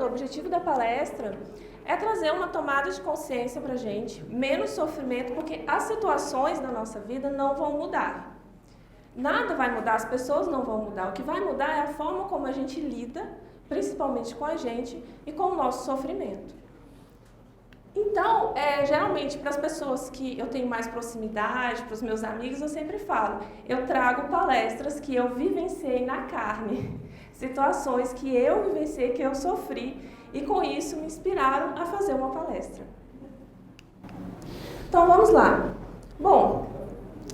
o objetivo da palestra é trazer uma tomada de consciência para a gente, menos sofrimento, porque as situações da nossa vida não vão mudar. Nada vai mudar, as pessoas não vão mudar. O que vai mudar é a forma como a gente lida, principalmente com a gente e com o nosso sofrimento. Então, geralmente, para as pessoas que eu tenho mais proximidade, para os meus amigos, eu sempre falo, eu trago palestras que eu vivenciei na carne, situações que eu vivenciei, que eu sofri, e com isso me inspiraram a fazer uma palestra. Então, vamos lá. Bom,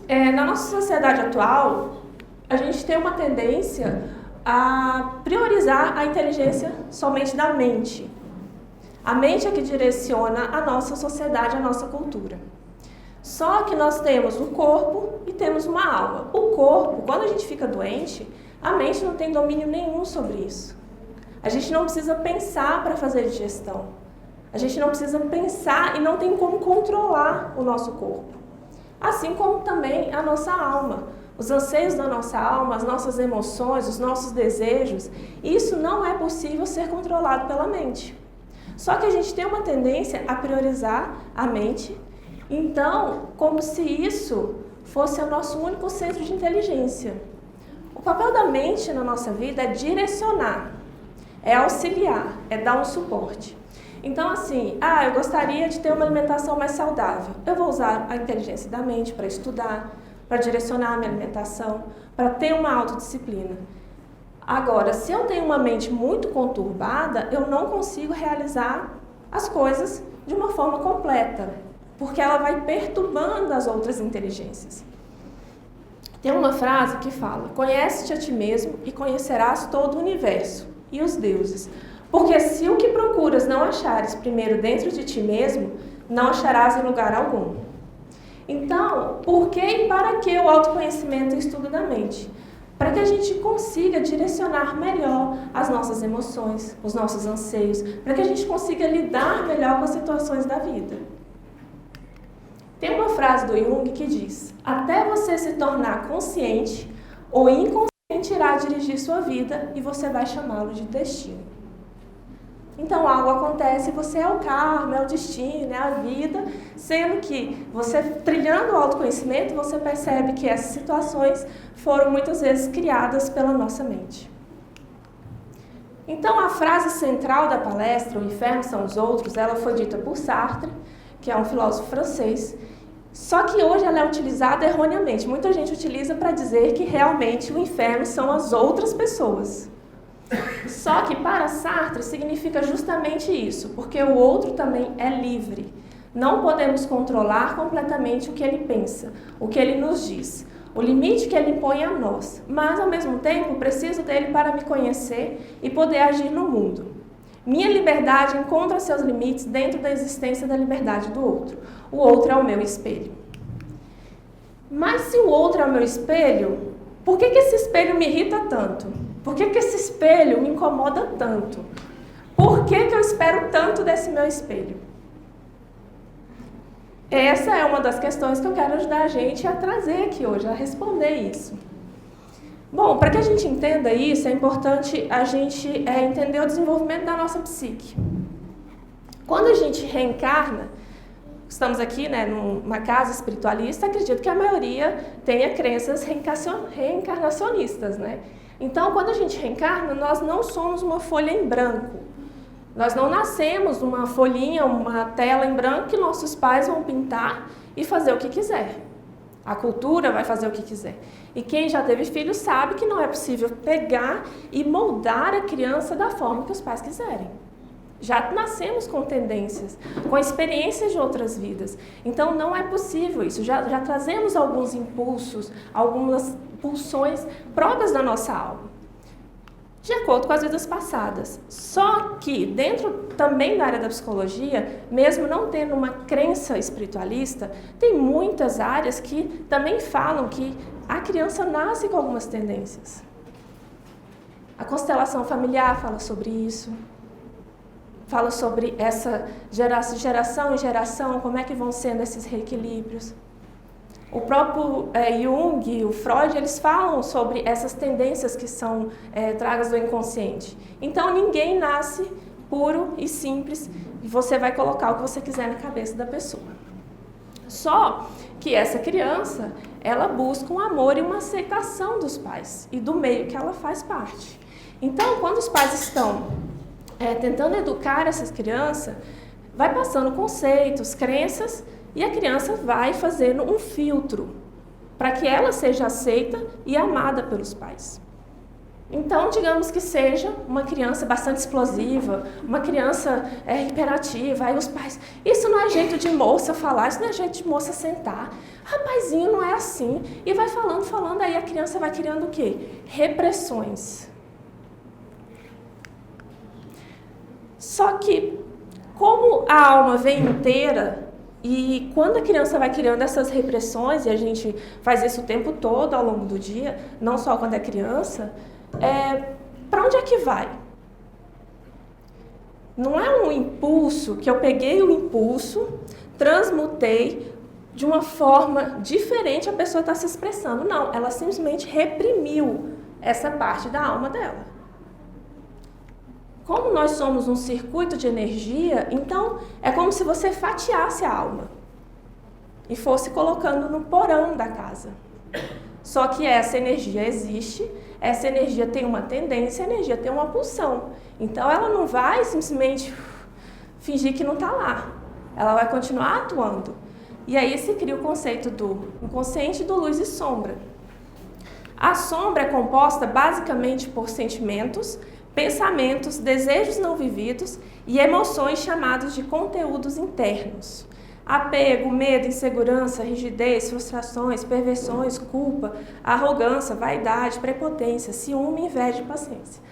na nossa sociedade atual, a gente tem uma tendência a priorizar a inteligência somente da mente. A mente é que direciona a nossa sociedade, a nossa cultura. Só que nós temos um corpo e temos uma alma. O corpo, quando a gente fica doente, a mente não tem domínio nenhum sobre isso. A gente não precisa pensar para fazer digestão. A gente não precisa pensar e não tem como controlar o nosso corpo. Assim como também a nossa alma. Os anseios da nossa alma, as nossas emoções, os nossos desejos, isso não é possível ser controlado pela mente. Só que a gente tem uma tendência a priorizar a mente, então, como se isso fosse o nosso único centro de inteligência. O papel da mente na nossa vida é direcionar, é auxiliar, é dar um suporte. Então, assim, eu gostaria de ter uma alimentação mais saudável. Eu vou usar a inteligência da mente para estudar, para direcionar a minha alimentação, para ter uma autodisciplina. Agora, se eu tenho uma mente muito conturbada, eu não consigo realizar as coisas de uma forma completa, porque ela vai perturbando as outras inteligências. Tem uma frase que fala: conhece-te a ti mesmo e conhecerás todo o universo e os deuses, porque se o que procuras não achares primeiro dentro de ti mesmo, não acharás em lugar algum. Então, por que e para que o autoconhecimento e o estudo da mente? Para que a gente consiga direcionar melhor as nossas emoções, os nossos anseios, para que a gente consiga lidar melhor com as situações da vida. Tem uma frase do Jung que diz: até você se tornar consciente, o inconsciente irá dirigir sua vida e você vai chamá-lo de destino. Então algo acontece, você é o karma, é o destino, é a vida, sendo que você, trilhando o autoconhecimento, você percebe que essas situações foram muitas vezes criadas pela nossa mente. Então a frase central da palestra, o inferno são os outros, ela foi dita por Sartre, que é um filósofo francês, só que hoje ela é utilizada erroneamente. Muita gente utiliza para dizer que realmente o inferno são as outras pessoas. Só que para Sartre significa justamente isso, porque o outro também é livre. Não podemos controlar completamente o que ele pensa, o que ele nos diz, o limite que ele impõe a nós, mas ao mesmo tempo preciso dele para me conhecer e poder agir no mundo. Minha liberdade encontra seus limites dentro da existência da liberdade do outro. O outro é o meu espelho. Mas se o outro é o meu espelho, por que esse espelho me irrita tanto? Por que esse espelho me incomoda tanto? Por que eu espero tanto desse meu espelho? Essa é uma das questões que eu quero ajudar a gente a trazer aqui hoje, a responder isso. Bom, para que a gente entenda isso, é importante a gente entender o desenvolvimento da nossa psique. Quando a gente reencarna, estamos aqui, numa casa espiritualista, acredito que a maioria tenha crenças reencarnacionistas, Então, quando a gente reencarna, nós não somos uma folha em branco. Nós não nascemos numa folhinha, uma tela em branco que nossos pais vão pintar e fazer o que quiser. A cultura vai fazer o que quiser. E quem já teve filho sabe que não é possível pegar e moldar a criança da forma que os pais quiserem. Já nascemos com tendências, com experiências de outras vidas. Então, não é possível isso. Já trazemos alguns impulsos, algumas pulsões próprias da nossa alma, de acordo com as vidas passadas. Só que, dentro também da área da psicologia, mesmo não tendo uma crença espiritualista, tem muitas áreas que também falam que a criança nasce com algumas tendências. A constelação familiar fala sobre isso. Fala sobre essa geração em geração, como é que vão sendo esses reequilíbrios. O próprio Jung e o Freud, eles falam sobre essas tendências que são tragas do inconsciente. Então, ninguém nasce puro e simples, e você vai colocar o que você quiser na cabeça da pessoa. Só que essa criança, ela busca um amor e uma aceitação dos pais e do meio que ela faz parte. Então, quando os pais estão tentando educar essas crianças, vai passando conceitos, crenças, e a criança vai fazendo um filtro para que ela seja aceita e amada pelos pais. Então, digamos que seja uma criança bastante explosiva, uma criança hiperativa, aí os pais, isso não é jeito de moça falar, isso não é jeito de moça sentar, rapazinho não é assim, e vai falando, aí a criança vai criando o quê? Repressões. Só que, como a alma vem inteira, e quando a criança vai criando essas repressões, e a gente faz isso o tempo todo ao longo do dia, não só quando é criança, para onde é que vai? Não é um impulso que eu peguei o impulso, transmutei de uma forma diferente, a pessoa está se expressando. Não, ela simplesmente reprimiu essa parte da alma dela. Como nós somos um circuito de energia, então é como se você fatiasse a alma e fosse colocando no porão da casa. Só que essa energia existe, essa energia tem uma tendência, a energia tem uma pulsão. Então ela não vai simplesmente fingir que não está lá. Ela vai continuar atuando. E aí se cria o conceito do inconsciente, do luz e sombra. A sombra é composta basicamente por sentimentos, pensamentos, desejos não vividos e emoções chamados de conteúdos internos. Apego, medo, insegurança, rigidez, frustrações, perversões, culpa, arrogância, vaidade, prepotência, ciúme, inveja e paciência.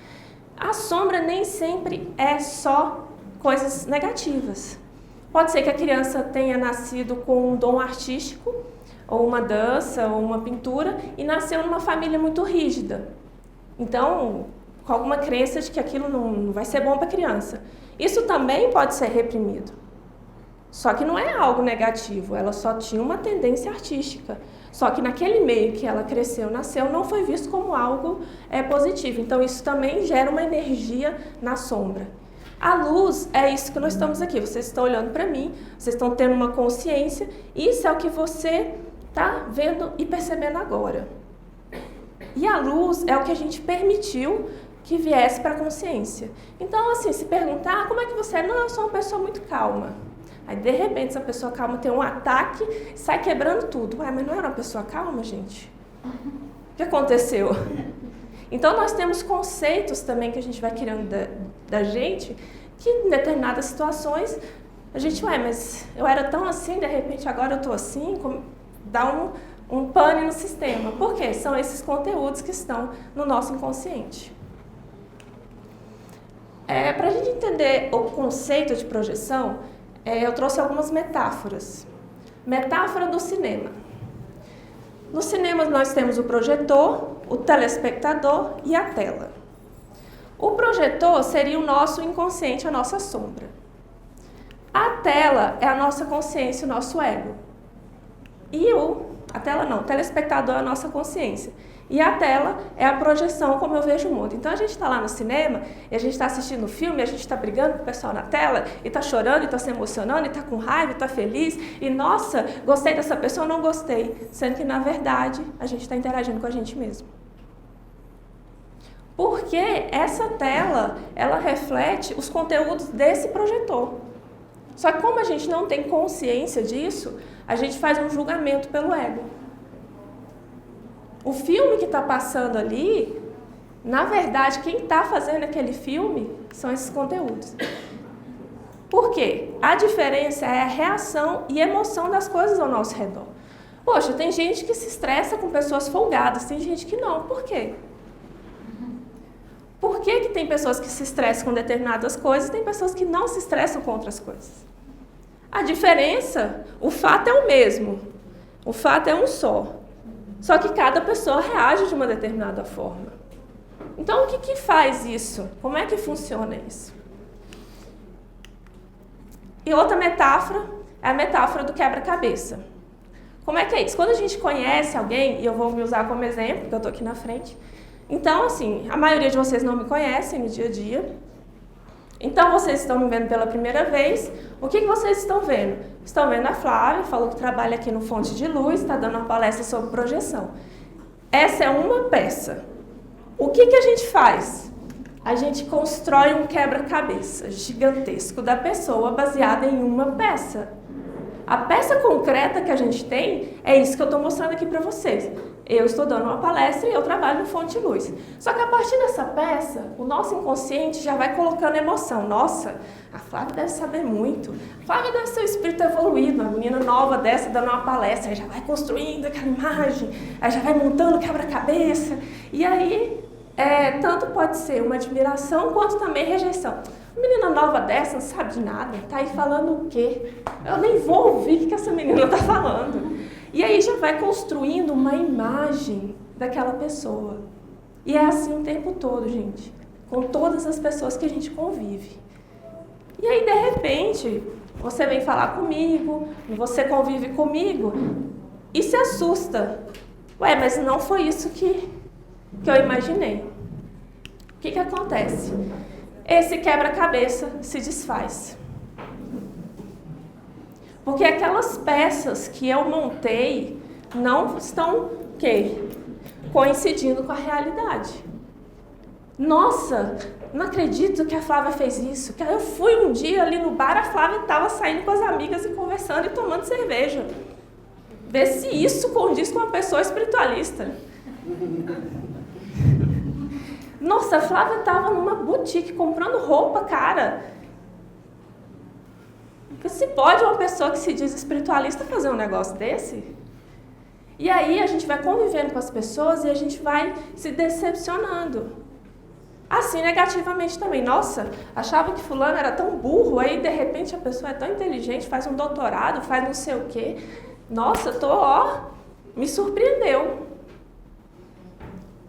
A sombra nem sempre é só coisas negativas. Pode ser que a criança tenha nascido com um dom artístico, ou uma dança, ou uma pintura, e nasceu numa família muito rígida. Então, com alguma crença de que aquilo não vai ser bom para a criança. Isso também pode ser reprimido. Só que não é algo negativo, ela só tinha uma tendência artística. Só que naquele meio que ela cresceu, nasceu, não foi visto como algo positivo. Então isso também gera uma energia na sombra. A luz é isso que nós estamos aqui. Vocês estão olhando para mim, vocês estão tendo uma consciência. Isso é o que você está vendo e percebendo agora. E a luz é o que a gente permitiu que viesse para a consciência. Então, assim, se perguntar, como é que você é? Não, eu sou uma pessoa muito calma. Aí, de repente, essa pessoa calma tem um ataque, sai quebrando tudo. Ué, mas não era uma pessoa calma, gente? O que aconteceu? Então, nós temos conceitos também que a gente vai criando da gente, que em determinadas situações, a gente, mas eu era tão assim, de repente agora eu estou assim, dá um pane no sistema. Por quê? São esses conteúdos que estão no nosso inconsciente. Para a gente entender o conceito de projeção, eu trouxe algumas metáforas. Metáfora do cinema. No cinema nós temos o projetor, o telespectador e a tela. O projetor seria o nosso inconsciente, a nossa sombra. A tela é a nossa consciência, o nosso ego. E o telespectador é a nossa consciência. E a tela é a projeção como eu vejo o mundo. Então a gente está lá no cinema, e a gente está assistindo o filme, e a gente está brigando com o pessoal na tela, e está chorando, e está se emocionando, e está com raiva, e está feliz, e nossa, gostei dessa pessoa, não gostei. Sendo que na verdade a gente está interagindo com a gente mesmo. Porque essa tela, ela reflete os conteúdos desse projetor. Só que como a gente não tem consciência disso, a gente faz um julgamento pelo ego. O filme que está passando ali, na verdade, quem está fazendo aquele filme são esses conteúdos. Por quê? A diferença é a reação e emoção das coisas ao nosso redor. Poxa, tem gente que se estressa com pessoas folgadas, tem gente que não. Por quê? Por que tem pessoas que se estressam com determinadas coisas e tem pessoas que não se estressam com outras coisas? A diferença, o fato é o mesmo. O fato é um só. Só que cada pessoa reage de uma determinada forma. Então, o que faz isso? Como é que funciona isso? E outra metáfora é a metáfora do quebra-cabeça. Como é que é isso? Quando a gente conhece alguém, e eu vou me usar como exemplo, porque eu estou aqui na frente. Então, assim, a maioria de vocês não me conhecem no dia a dia. Então, vocês estão me vendo pela primeira vez. O que vocês estão vendo? Estão vendo a Flávia, falou que trabalha aqui no Fonte de Luz, está dando uma palestra sobre projeção. Essa é uma peça. O que a gente faz? A gente constrói um quebra-cabeça gigantesco da pessoa baseado em uma peça. A peça concreta que a gente tem é isso que eu estou mostrando aqui para vocês. Eu estou dando uma palestra e eu trabalho no Fonte de Luz. Só que a partir dessa peça, o nosso inconsciente já vai colocando emoção. Nossa, a Flávia deve saber muito. A Flávia deve ser um espírito evoluído, uma menina nova dessa dando uma palestra. Aí já vai construindo aquela imagem, aí já vai montando quebra-cabeça. E aí, tanto pode ser uma admiração quanto também rejeição. Uma menina nova dessa não sabe de nada, tá aí falando o quê? Eu nem vou ouvir o que essa menina está falando. E aí já vai construindo uma imagem daquela pessoa. E é assim o tempo todo, gente. Com todas as pessoas que a gente convive. E aí, de repente, você vem falar comigo, você convive comigo e se assusta. Ué, mas não foi isso que eu imaginei. O que acontece? Esse quebra-cabeça se desfaz. Porque aquelas peças que eu montei não estão coincidindo com a realidade. Nossa, não acredito que a Flávia fez isso. Eu fui um dia ali no bar, a Flávia estava saindo com as amigas e conversando e tomando cerveja. Vê se isso condiz com uma pessoa espiritualista. Nossa, a Flávia estava numa boutique comprando roupa cara. Porque se pode uma pessoa que se diz espiritualista fazer um negócio desse? E aí a gente vai convivendo com as pessoas e a gente vai se decepcionando. Assim, negativamente também. Nossa, achava que fulano era tão burro, aí de repente a pessoa é tão inteligente, faz um doutorado, faz não sei o quê. Nossa, me surpreendeu.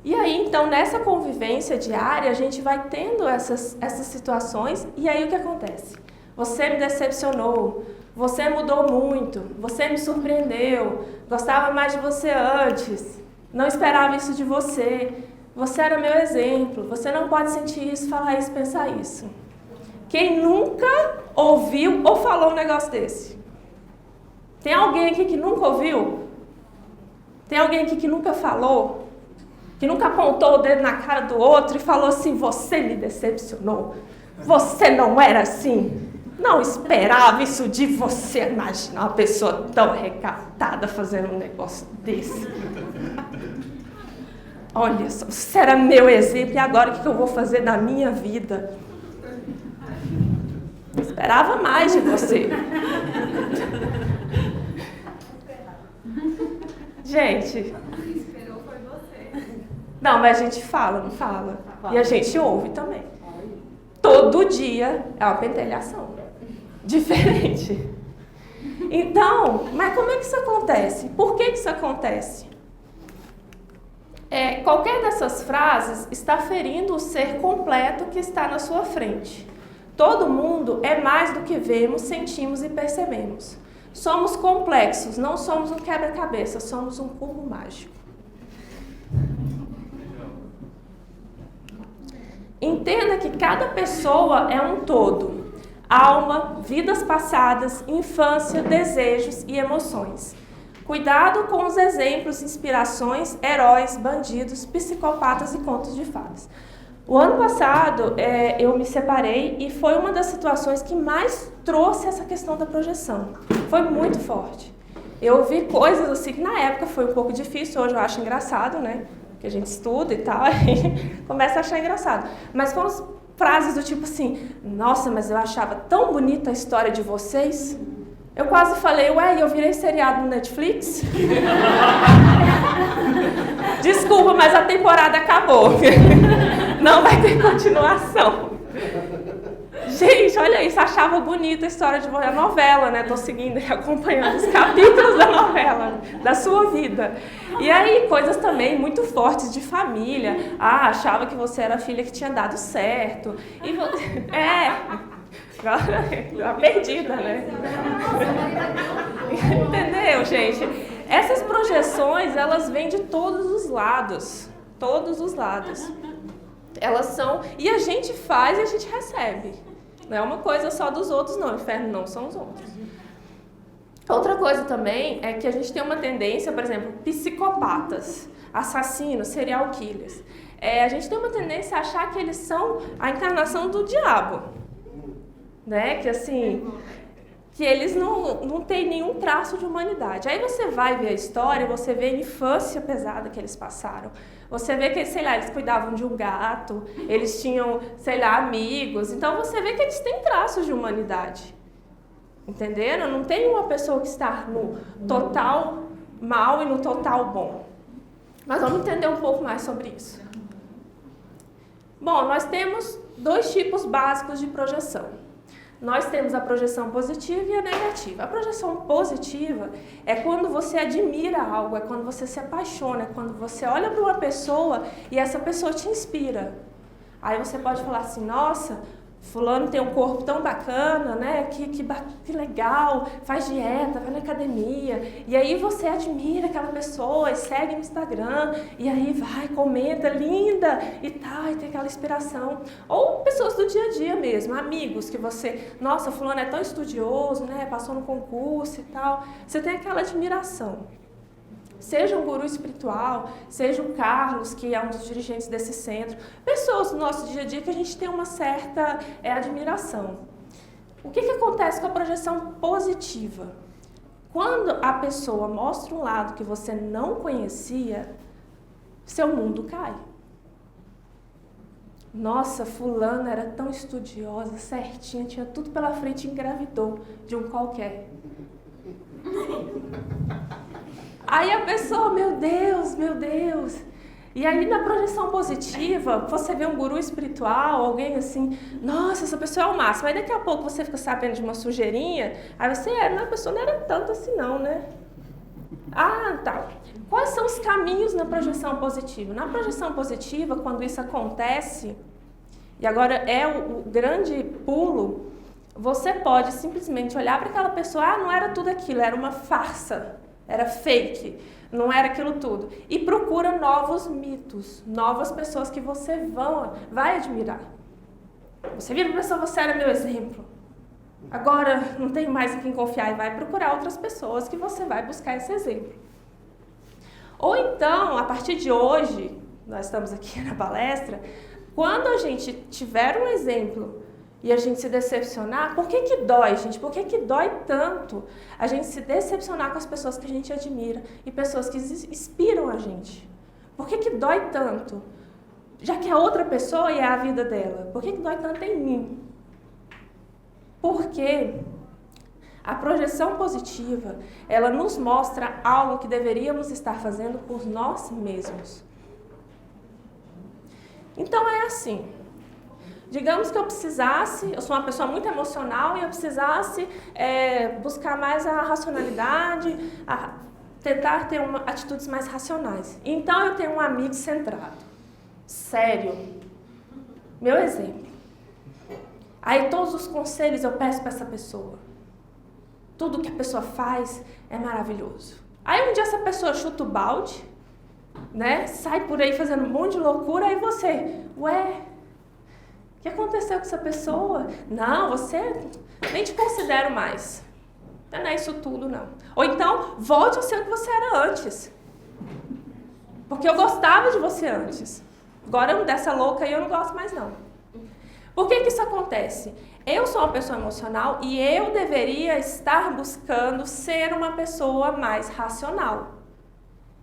E aí, então, nessa convivência diária, a gente vai tendo essas situações, e aí o que acontece? Você me decepcionou, você mudou muito, você me surpreendeu, gostava mais de você antes, não esperava isso de você, você era meu exemplo, você não pode sentir isso, falar isso, pensar isso. Quem nunca ouviu ou falou um negócio desse? Tem alguém aqui que nunca ouviu? Tem alguém aqui que nunca falou? Que nunca apontou o dedo na cara do outro e falou assim, você me decepcionou, você não era assim, não esperava isso de você. Imagina uma pessoa tão recatada fazendo um negócio desse. Olha só, você era meu exemplo e agora o que eu vou fazer na minha vida? Eu esperava mais de você. Gente... Não, mas a gente fala, não fala? E a gente ouve também. Todo dia é uma pentelhação. Diferente. Então, mas como é que isso acontece? Por que isso acontece? Qualquer dessas frases está ferindo o ser completo que está na sua frente. Todo mundo é mais do que vemos, sentimos e percebemos. Somos complexos, não somos um quebra-cabeça, somos um cubo mágico. Entenda que cada pessoa é um todo. Alma, vidas passadas, infância, desejos e emoções. Cuidado com os exemplos, inspirações, heróis, bandidos, psicopatas e contos de fadas. O ano passado, eu me separei e foi uma das situações que mais trouxe essa questão da projeção. Foi muito forte. Eu ouvi coisas assim que na época foi um pouco difícil, hoje eu acho engraçado, né? Que a gente estuda e tal, e começa a achar engraçado. Mas foram frases do tipo assim, nossa, mas eu achava tão bonita a história de vocês. Eu quase falei, eu virei seriado no Netflix? Desculpa, mas a temporada acabou. Não vai ter continuação. Gente, olha isso, achava bonita a história de a novela, né? Tô seguindo e acompanhando os capítulos da novela, da sua vida. E aí, coisas também muito fortes de família. Achava que você era a filha que tinha dado certo. E perdida, né? Entendeu, gente? Essas projeções, elas vêm de todos os lados. Todos os lados. Elas são... E a gente faz e a gente recebe. Não é uma coisa só dos outros, não. O inferno não são os outros. Outra coisa também é que a gente tem uma tendência, por exemplo, psicopatas, assassinos, serial killers. A gente tem uma tendência a achar que eles são a encarnação do diabo, né? Que assim, que eles não têm nenhum traço de humanidade. Aí você vai ver a história, você vê a infância pesada que eles passaram. Você vê que, sei lá, eles cuidavam de um gato, eles tinham, sei lá, amigos. Então você vê que eles têm traços de humanidade. Entenderam? Não tem uma pessoa que está no total mal e no total bom. Mas vamos entender um pouco mais sobre isso. Bom, nós temos 2 tipos básicos de projeção. Nós temos a projeção positiva e a negativa. A projeção positiva é quando você admira algo, é quando você se apaixona, é quando você olha para uma pessoa e essa pessoa te inspira. Aí você pode falar assim, nossa, fulano tem um corpo tão bacana, né? Que legal, faz dieta, vai na academia. E aí você admira aquela pessoa e segue no Instagram. E aí vai, comenta, linda e tal, e tem aquela inspiração. Ou pessoas do dia a dia mesmo, amigos que você... Nossa, fulano é tão estudioso, né? Passou no concurso e tal. Você tem aquela admiração. Seja um guru espiritual, seja o Carlos, que é um dos dirigentes desse centro, pessoas do nosso dia a dia que a gente tem uma certa admiração. O que acontece com a projeção positiva? Quando a pessoa mostra um lado que você não conhecia, seu mundo cai. Nossa, fulana era tão estudiosa, certinha, tinha tudo pela frente e engravidou de um qualquer. Aí a pessoa, meu Deus, meu Deus. E aí na projeção positiva, você vê um guru espiritual, alguém assim, nossa, essa pessoa é o máximo. Aí daqui a pouco você fica sabendo de uma sujeirinha, aí você, a pessoa não era tanto assim não, né? Ah, tá. Quais são os caminhos na projeção positiva? Na projeção positiva, quando isso acontece, e agora é o grande pulo, você pode simplesmente olhar para aquela pessoa, não era tudo aquilo, era uma farsa. Era fake, não era aquilo tudo. E procura novos mitos, novas pessoas que você vai admirar. Você vira para a pessoa, você era meu exemplo. Agora não tem mais em quem confiar e vai procurar outras pessoas que você vai buscar esse exemplo. Ou então, a partir de hoje, nós estamos aqui na palestra, quando a gente tiver um exemplo e a gente se decepcionar, por que dói, gente? Por que dói tanto a gente se decepcionar com as pessoas que a gente admira e pessoas que inspiram a gente? Por que dói tanto? Já que é outra pessoa e é a vida dela, por que dói tanto em mim? Porque a projeção positiva, ela nos mostra algo que deveríamos estar fazendo por nós mesmos. Então é assim. Digamos que eu sou uma pessoa muito emocional e eu precisasse buscar mais a racionalidade, tentar ter atitudes mais racionais. Então eu tenho um amigo centrado, sério, meu exemplo. Aí todos os conselhos eu peço para essa pessoa. Tudo que a pessoa faz é maravilhoso. Aí um dia essa pessoa chuta o balde, né? Sai por aí fazendo um monte de loucura, aí você, o que aconteceu com essa pessoa? Não, você nem te considero mais. Não é isso tudo, não. Ou então, volte a ser o que você era antes. Porque eu gostava de você antes. Agora, dessa louca aí, eu não gosto mais, não. Por que isso acontece? Eu sou uma pessoa emocional e eu deveria estar buscando ser uma pessoa mais racional.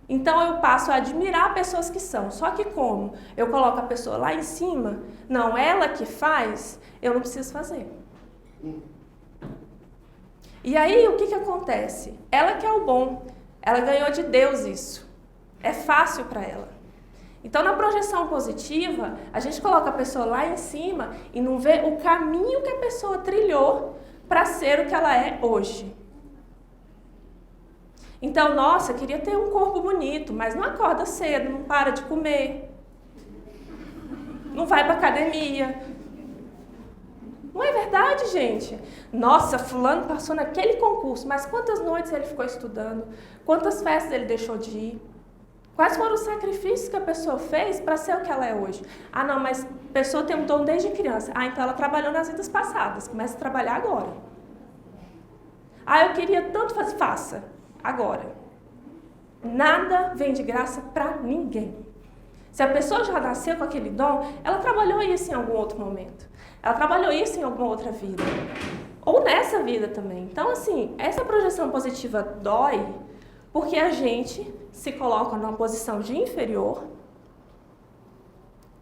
Então eu passo a admirar pessoas que são. Só que como eu coloco a pessoa lá em cima, não, ela que faz, eu não preciso fazer. E aí o que acontece? Ela que é o bom, ela ganhou de Deus isso. É fácil para ela. Então na projeção positiva, a gente coloca a pessoa lá em cima e não vê o caminho que a pessoa trilhou para ser o que ela é hoje. Então, nossa, queria ter um corpo bonito, mas não acorda cedo, não para de comer, não vai para academia. Não é verdade, gente? Nossa, fulano passou naquele concurso, mas quantas noites ele ficou estudando? Quantas festas ele deixou de ir? Quais foram os sacrifícios que a pessoa fez para ser o que ela é hoje? Ah, não, mas pessoa tem um dom desde criança. Ah, então ela trabalhou nas vidas passadas, começa a trabalhar agora. Ah, eu queria tanto fazer, faça agora. Nada vem de graça para ninguém. Se a pessoa já nasceu com aquele dom, ela trabalhou isso em algum outro momento. Ela trabalhou isso em alguma outra vida. Ou nessa vida também. Então, assim, essa projeção positiva dói porque a gente se coloca numa posição de inferior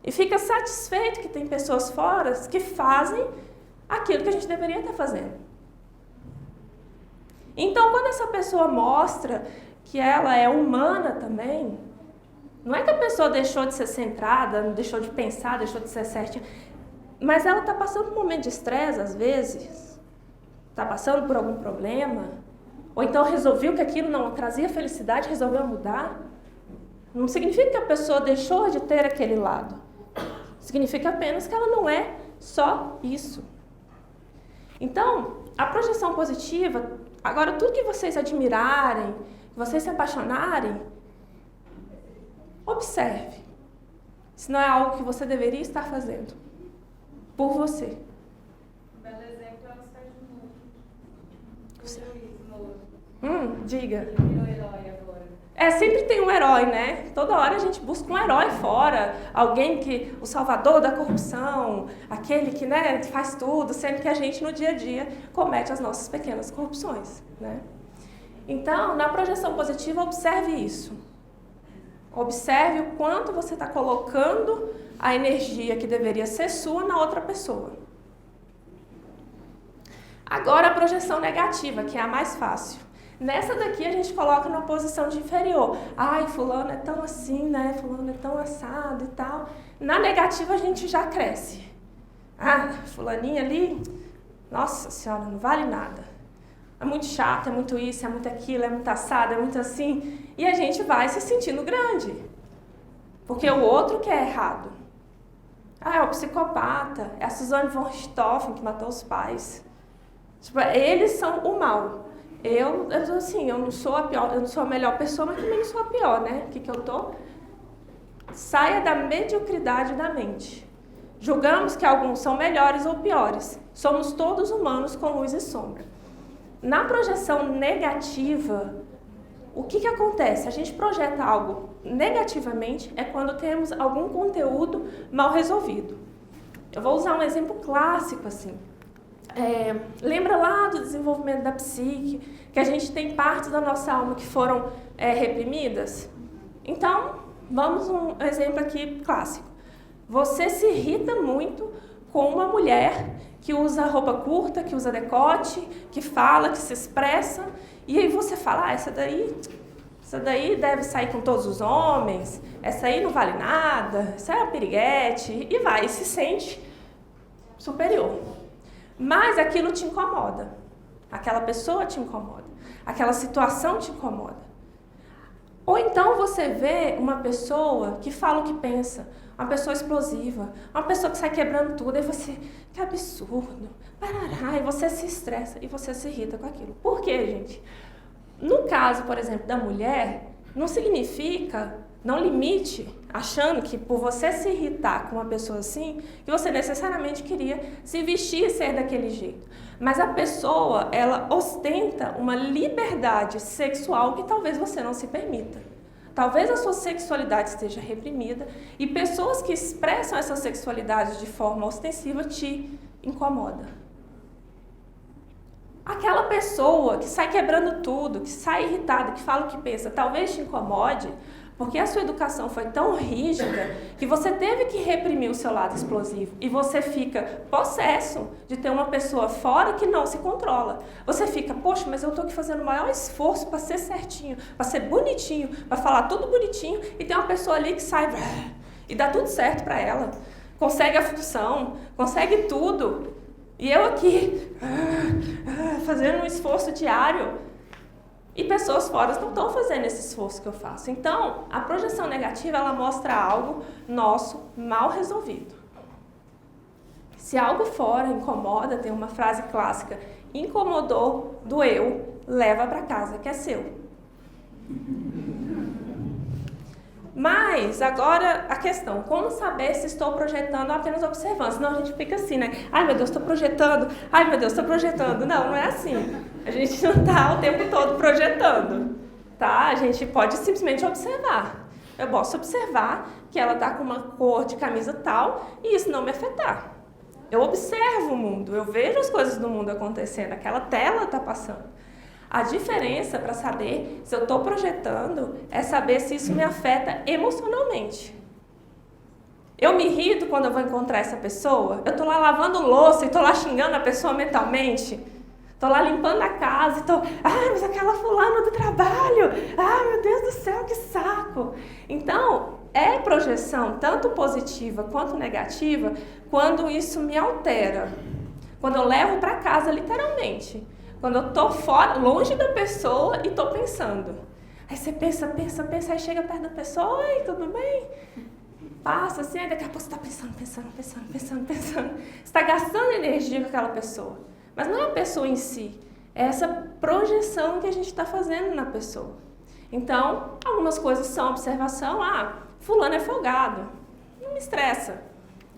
e fica satisfeito que tem pessoas fora que fazem aquilo que a gente deveria estar fazendo. Então, quando essa pessoa mostra que ela é humana também, não é que a pessoa deixou de ser centrada, deixou de pensar, deixou de ser certinha, mas ela está passando por um momento de estresse, às vezes, está passando por algum problema, ou então resolveu que aquilo não trazia felicidade, resolveu mudar. Não significa que a pessoa deixou de ter aquele lado. Significa apenas que ela não é só isso. Então, a projeção positiva, agora tudo que vocês admirarem, que vocês se apaixonarem, observe. Se não é algo que você deveria estar fazendo por você. Um belo exemplo é o Sérgio Moro. Diga. Ele virou herói agora. Sempre tem um herói, né? Toda hora a gente busca um herói fora. Alguém que, o salvador da corrupção, aquele que, né, faz tudo, sendo que a gente no dia a dia comete as nossas pequenas corrupções, né? Então, na projeção positiva, observe isso. Observe o quanto você está colocando a energia que deveria ser sua na outra pessoa. Agora, a projeção negativa, que é a mais fácil. Nessa daqui, a gente coloca numa posição de inferior. Ai, fulano é tão assim, né? Fulano é tão assado e tal. Na negativa, a gente já cresce. Ah, fulaninha ali, nossa senhora, não vale nada. É muito chato, é muito isso, é muito aquilo, é muito assado, é muito assim. E a gente vai se sentindo grande. Porque o outro que é errado. Ah, é o psicopata, é a Suzanne von Richthofen que matou os pais. Tipo, eles são o mal. Eu não sou a pior, eu não sou a melhor pessoa, mas também não sou a pior, né? O que eu tô? Saia da mediocridade da mente. Julgamos que alguns são melhores ou piores. Somos todos humanos com luz e sombra. Na projeção negativa, o que acontece? A gente projeta algo negativamente é quando temos algum conteúdo mal resolvido. Eu vou usar um exemplo clássico, assim. Lembra lá do desenvolvimento da psique, que a gente tem partes da nossa alma que foram reprimidas? Então, vamos um exemplo aqui clássico. Você se irrita muito com uma mulher que usa roupa curta, que usa decote, que fala, que se expressa, e aí você fala, essa daí deve sair com todos os homens, essa aí não vale nada, essa é uma piriguete, e vai, e se sente superior. Mas aquilo te incomoda, aquela pessoa te incomoda, aquela situação te incomoda. Ou então você vê uma pessoa que fala o que pensa, uma pessoa explosiva, uma pessoa que sai quebrando tudo, e você, que absurdo, parará, e você se estressa e você se irrita com aquilo. Por quê, gente? No caso, por exemplo, da mulher, não significa, não limite, achando que por você se irritar com uma pessoa assim, que você necessariamente queria se vestir e ser daquele jeito. Mas a pessoa, ela ostenta uma liberdade sexual que talvez você não se permita. Talvez a sua sexualidade esteja reprimida e pessoas que expressam essa sexualidade de forma ostensiva te incomodam. Aquela pessoa que sai quebrando tudo, que sai irritada, que fala o que pensa, talvez te incomode, porque a sua educação foi tão rígida que você teve que reprimir o seu lado explosivo. E você fica possesso de ter uma pessoa fora que não se controla. Você fica, poxa, mas eu estou aqui fazendo o maior esforço para ser certinho, para ser bonitinho, para falar tudo bonitinho, e tem uma pessoa ali que sai e dá tudo certo para ela. Consegue a função, consegue tudo. E eu aqui, fazendo um esforço diário. E pessoas fora não estão fazendo esse esforço que eu faço. Então, a projeção negativa, ela mostra algo nosso mal resolvido. Se algo fora incomoda, tem uma frase clássica, incomodou, doeu, leva para casa que é seu. Mas, agora, a questão, como saber se estou projetando ou apenas observando? Senão a gente fica assim, né? Ai, meu Deus, estou projetando. Ai, meu Deus, estou projetando. Não, não é assim. A gente não está o tempo todo projetando, tá? A gente pode simplesmente observar. Eu posso observar que ela está com uma cor de camisa tal e isso não me afetar. Eu observo o mundo, eu vejo as coisas do mundo acontecendo, aquela tela está passando. A diferença para saber se eu estou projetando é saber se isso me afeta emocionalmente. Eu me irrito quando eu vou encontrar essa pessoa, eu estou lá lavando louça e estou lá xingando a pessoa mentalmente, estou lá limpando a casa e estou, mas aquela fulana do trabalho, meu Deus do céu, que saco. Então, é projeção tanto positiva quanto negativa quando isso me altera, quando eu levo para casa literalmente. Quando eu estou fora, longe da pessoa e estou pensando. Aí você pensa, aí chega perto da pessoa, oi, tudo bem? Passa assim, aí daqui a pouco você está pensando. Você está gastando energia com aquela pessoa. Mas não é a pessoa em si, é essa projeção que a gente está fazendo na pessoa. Então, algumas coisas são observação, fulano é folgado, não me estressa.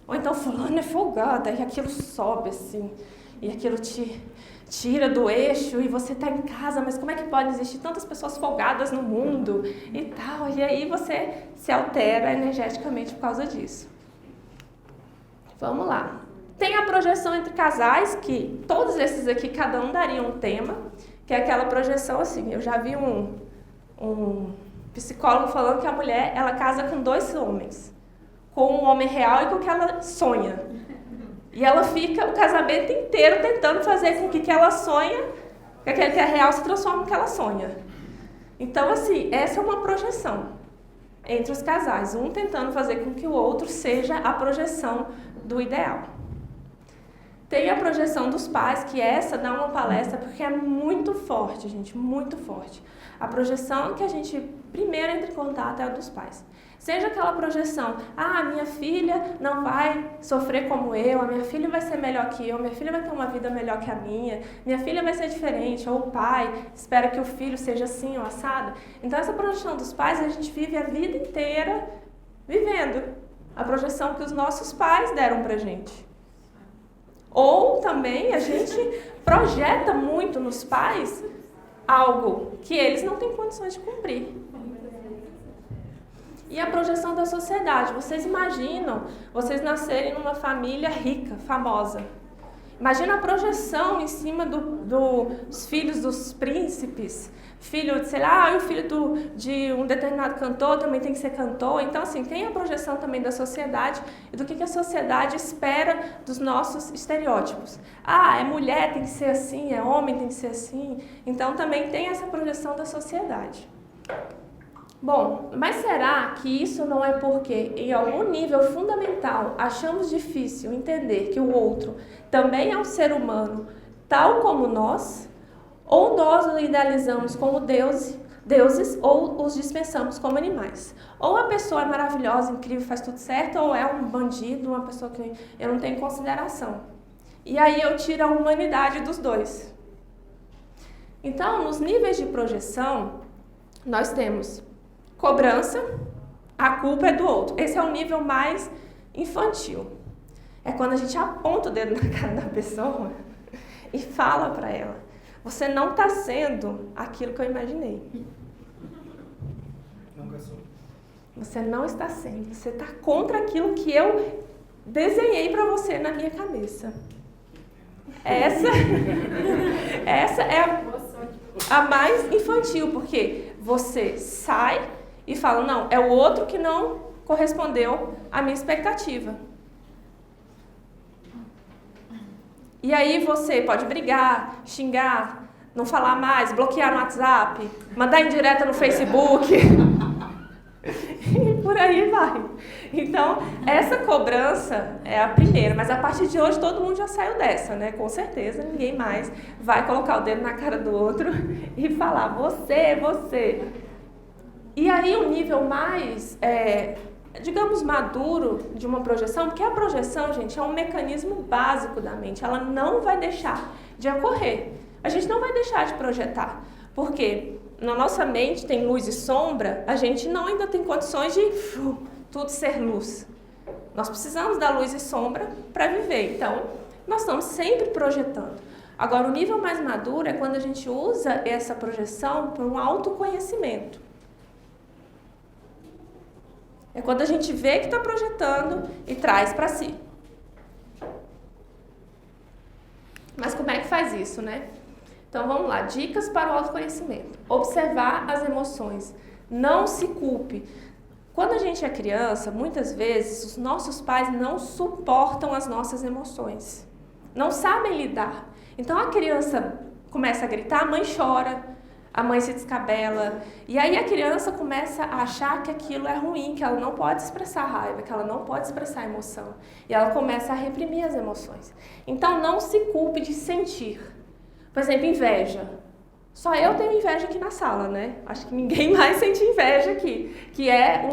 Ou então, fulano é folgado, aí aquilo sobe assim, e aquilo te tira do eixo e você está em casa, mas como é que pode existir tantas pessoas folgadas no mundo e tal? E aí você se altera energeticamente por causa disso. Vamos lá. Tem a projeção entre casais, que todos esses aqui, cada um daria um tema, que é aquela projeção assim, eu já vi um psicólogo falando que a mulher, ela casa com 2 homens, com um homem real e com o que ela sonha. E ela fica o casamento inteiro tentando fazer com que o que ela sonha, que aquele que é real se transforme no que ela sonha. Então, assim, essa é uma projeção entre os casais, um tentando fazer com que o outro seja a projeção do ideal. Tem a projeção dos pais, que essa dá uma palestra porque é muito forte, gente, muito forte. A projeção que a gente primeiro entra em contato é a dos pais. Seja aquela projeção, minha filha não vai sofrer como eu, a minha filha vai ser melhor que eu, minha filha vai ter uma vida melhor que a minha filha vai ser diferente, ou o pai espera que o filho seja assim ou assado. Então essa projeção dos pais a gente vive a vida inteira vivendo a projeção que os nossos pais deram pra gente. Ou também a gente projeta muito nos pais algo que eles não têm condições de cumprir. E a projeção da sociedade. Vocês imaginam vocês nascerem numa família rica, famosa. Imagina a projeção em cima dos filhos dos príncipes. Filho, o filho de um determinado cantor também tem que ser cantor. Então, assim, tem a projeção também da sociedade e do que a sociedade espera dos nossos estereótipos. É mulher, tem que ser assim, é homem, tem que ser assim. Então, também tem essa projeção da sociedade. Bom, mas será que isso não é porque, em algum nível fundamental, achamos difícil entender que o outro também é um ser humano, tal como nós? Ou nós o idealizamos como deuses ou os dispensamos como animais? Ou a pessoa é maravilhosa, incrível, faz tudo certo, ou é um bandido, uma pessoa que eu não tenho em consideração. E aí eu tiro a humanidade dos dois. Então, nos níveis de projeção, nós temos cobrança, a culpa é do outro. Esse é o nível mais infantil. É quando a gente aponta o dedo na cara da pessoa e fala para ela: você não está sendo aquilo que eu imaginei. Nunca sou. Você não está sendo. Você está contra aquilo que eu desenhei para você na minha cabeça. Essa é a mais infantil, porque você sai e fala: não, é o outro que não correspondeu à minha expectativa. E aí você pode brigar, xingar, não falar mais, bloquear no WhatsApp, mandar indireta no Facebook. E por aí vai. Então, essa cobrança é a primeira, mas a partir de hoje todo mundo já saiu dessa, né? Com certeza, ninguém mais vai colocar o dedo na cara do outro e falar: você. E aí o nível mais, digamos, maduro de uma projeção, porque a projeção, gente, é um mecanismo básico da mente, ela não vai deixar de ocorrer. A gente não vai deixar de projetar. Por quê? na nossa mente tem luz e sombra, a gente não ainda tem condições de tudo ser luz. Nós precisamos da luz e sombra para viver, então nós estamos sempre projetando. Agora, o nível mais maduro é quando a gente usa essa projeção para um autoconhecimento. É quando a gente vê que está projetando e traz para si. Mas como é que faz isso, né? Então vamos lá, dicas para o autoconhecimento. Observar as emoções. Não se culpe. Quando a gente é criança, muitas vezes os nossos pais não suportam as nossas emoções. Não sabem lidar. Então a criança começa a gritar, a mãe chora, a mãe se descabela. E aí a criança começa a achar que aquilo é ruim, que ela não pode expressar raiva, que ela não pode expressar emoção. E ela começa a reprimir as emoções. Então não se culpe de sentir. Por exemplo, inveja. Só eu tenho inveja aqui na sala, né? Acho que ninguém mais sente inveja aqui, que é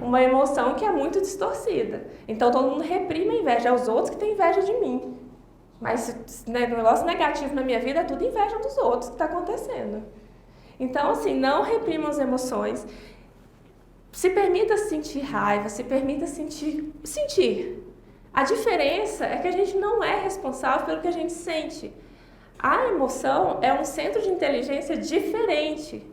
uma emoção que é muito distorcida. Então todo mundo reprime a inveja, é os outros que têm inveja de mim. Mas né, o negócio negativo na minha vida é tudo inveja dos outros que está acontecendo. Então, assim, não reprimam as emoções. Se permita sentir raiva, se permita sentir. A diferença é que a gente não é responsável pelo que a gente sente. A emoção é um centro de inteligência diferente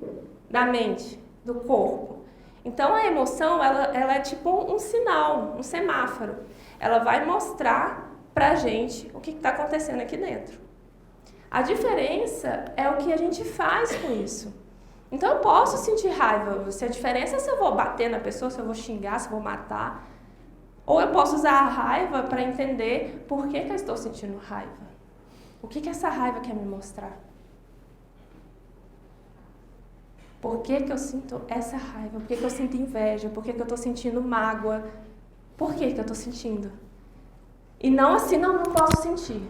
da mente, do corpo. Então, a emoção, ela é tipo um sinal, um semáforo. Ela vai mostrar pra gente o que está acontecendo aqui dentro. A diferença é o que a gente faz com isso. Então, eu posso sentir raiva. Se a diferença é se eu vou bater na pessoa, se eu vou xingar, se eu vou matar. Ou eu posso usar a raiva para entender por que eu estou sentindo raiva. O que essa raiva quer me mostrar? Por que eu sinto essa raiva? Por que eu sinto inveja? Por que eu estou sentindo mágoa? Por que eu estou sentindo? E não assim, não posso sentir.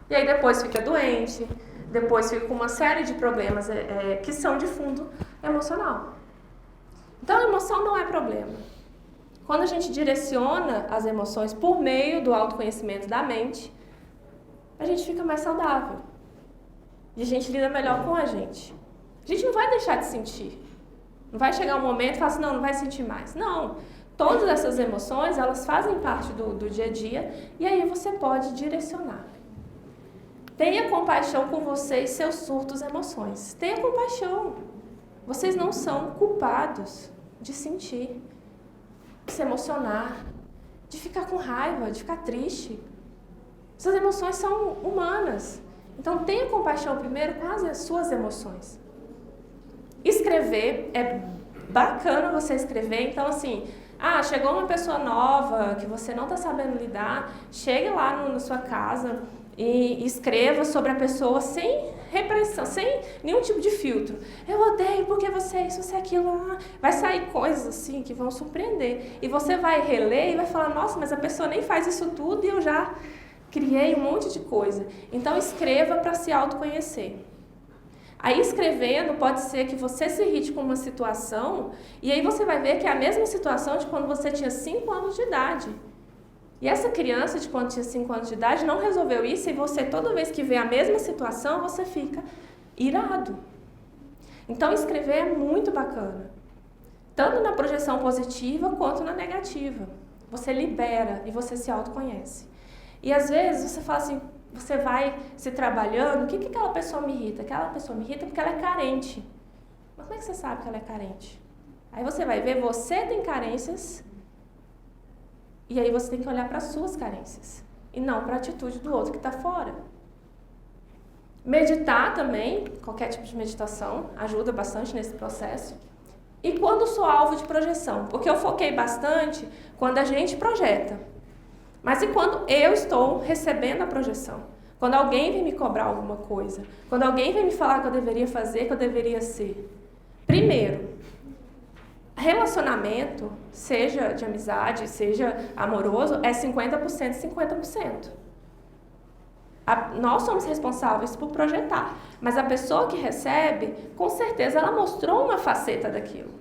E aí depois fica doente, depois fica com uma série de problemas que são de fundo emocional. Então a emoção não é problema. Quando a gente direciona as emoções por meio do autoconhecimento da mente, a gente fica mais saudável. E a gente lida melhor com a gente. A gente não vai deixar de sentir. Não vai chegar um momento e falar assim, não vai sentir mais. Não. Todas essas emoções, elas fazem parte do dia a dia e aí você pode direcionar. Tenha compaixão com você e seus surtos, emoções. Tenha compaixão. Vocês não são culpados de sentir, de se emocionar, de ficar com raiva, de ficar triste. Essas emoções são humanas. Então tenha compaixão primeiro com as suas emoções. Escrever, é bacana você escrever, então assim... chegou uma pessoa nova que você não está sabendo lidar, chegue lá na sua casa e escreva sobre a pessoa sem repressão, sem nenhum tipo de filtro. Eu odeio porque você é isso, você é aquilo. Vai sair coisas assim que vão surpreender. E você vai reler e vai falar, nossa, mas a pessoa nem faz isso tudo e eu já criei um monte de coisa. Então escreva para se autoconhecer. Aí escrevendo, pode ser que você se irrite com uma situação e aí você vai ver que é a mesma situação de quando você tinha 5 anos de idade. E essa criança de quando tinha 5 anos de idade não resolveu isso e você, toda vez que vê a mesma situação, você fica irado. Então escrever é muito bacana. Tanto na projeção positiva quanto na negativa. Você libera e você se autoconhece. E às vezes você fala assim... Você vai se trabalhando, o que aquela pessoa me irrita? Aquela pessoa me irrita porque ela é carente. Mas como é que você sabe que ela é carente? Aí você vai ver, você tem carências, e aí você tem que olhar para as suas carências, e não para a atitude do outro que está fora. Meditar também, qualquer tipo de meditação, ajuda bastante nesse processo. E quando sou alvo de projeção? Porque eu foquei bastante quando a gente projeta. Mas e quando eu estou recebendo a projeção? Quando alguém vem me cobrar alguma coisa? Quando alguém vem me falar que eu deveria fazer, que eu deveria ser? Primeiro, relacionamento, seja de amizade, seja amoroso, é 50% e 50%. Nós somos responsáveis por projetar, mas a pessoa que recebe, com certeza, ela mostrou uma faceta daquilo.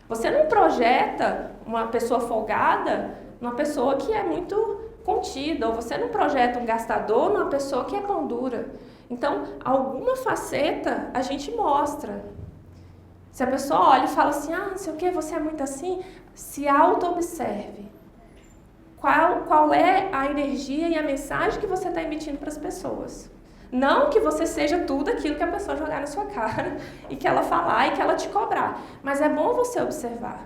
Você não projeta uma pessoa folgada numa pessoa que é muito contida, ou você não projeta um gastador numa pessoa que é pão dura. Então, alguma faceta a gente mostra. Se a pessoa olha e fala assim, não sei o que, você é muito assim, se auto-observe. Qual é a energia e a mensagem que você está emitindo para as pessoas? Não que você seja tudo aquilo que a pessoa jogar na sua cara e que ela falar e que ela te cobrar. Mas é bom você observar.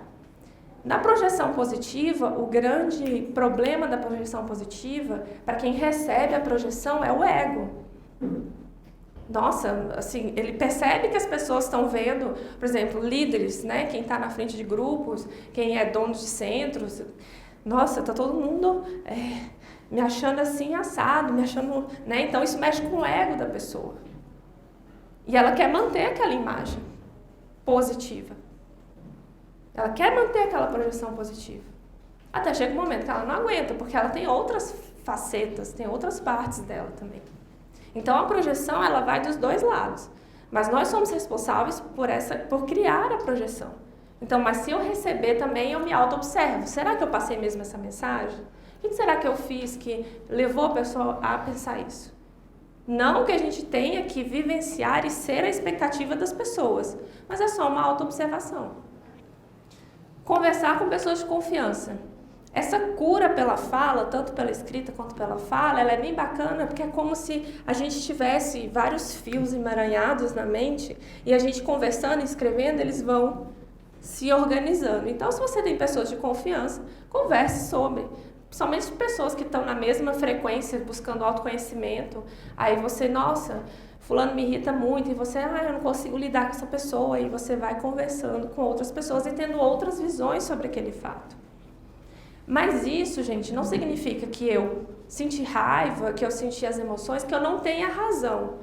Na projeção positiva, o grande problema da projeção positiva, para quem recebe a projeção, é o ego. Nossa, assim, ele percebe que as pessoas estão vendo, por exemplo, líderes, né? Quem está na frente de grupos, quem é dono de centros. Nossa, tá todo mundo me achando assim, assado, me achando, né? Então isso mexe com o ego da pessoa. E ela quer manter aquela imagem positiva. Ela quer manter aquela projeção positiva. Até chega um momento que ela não aguenta, porque ela tem outras facetas, tem outras partes dela também. Então a projeção, ela vai dos dois lados. Mas nós somos responsáveis por criar a projeção. Então, mas se eu receber também, eu me auto-observo. Será que eu passei mesmo essa mensagem? O que será que eu fiz que levou a pessoa a pensar isso? Não que a gente tenha que vivenciar e ser a expectativa das pessoas, mas é só uma auto-observação. Conversar com pessoas de confiança. Essa cura pela fala, tanto pela escrita quanto pela fala, ela é bem bacana, porque é como se a gente tivesse vários fios emaranhados na mente e a gente conversando e escrevendo, eles vão se organizando. Então, se você tem pessoas de confiança, converse sobre. Principalmente pessoas que estão na mesma frequência, buscando autoconhecimento. Aí você, nossa, fulano me irrita muito, e você, eu não consigo lidar com essa pessoa, e você vai conversando com outras pessoas e tendo outras visões sobre aquele fato. Mas isso, gente, não significa que eu senti raiva, que eu senti as emoções, que eu não tenha razão.